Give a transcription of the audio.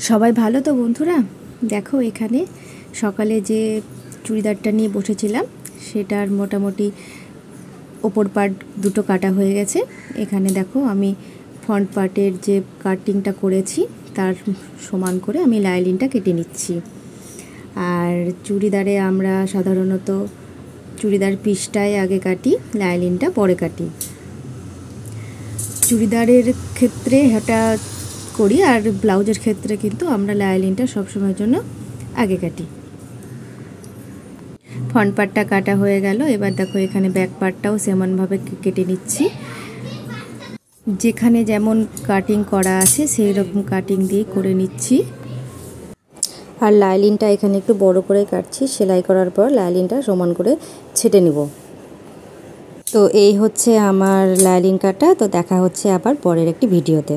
সবাই ভালো তো বন্ধুরা? দেখো এখানে সকালে যে চুড়িদারটা নিয়ে বসেছিলাম সেটার মোটামুটি ওপর পার্ট দুটো কাটা হয়ে গেছে। এখানে দেখো আমি ফ্রন্ট পার্টের যে কাটিংটা করেছি তার সমান করে আমি লাইলিনটা কেটে নিচ্ছি। আর চুড়িদারে আমরা সাধারণত চুড়িদার পিসটাই আগে কাটি, লাইলিনটা পরে কাটি। চুড়িদারের ক্ষেত্রে এটা করি, আর ব্লাউজের ক্ষেত্রে কিন্তু আমরা লাইলিনটা সবসময়ের জন্য আগে কাটি। ফ্রন্ট পার্টটা কাটা হয়ে গেল, এবার দেখো এখানে ব্যাক পার্টটাও সেমনভাবে কেটে নিচ্ছি। যেখানে যেমন কাটিং করা আছে সেই রকম কাটিং দিয়ে করে নিচ্ছি। আর লাইলিনটা এখানে একটু বড় করে কাটছি, সেলাই করার পর লাইলিনটা সমান করে ছেটে নেব। তো এই হচ্ছে আমার লাইলিন কাটা। তো দেখা হচ্ছে আবার পরের একটি ভিডিওতে।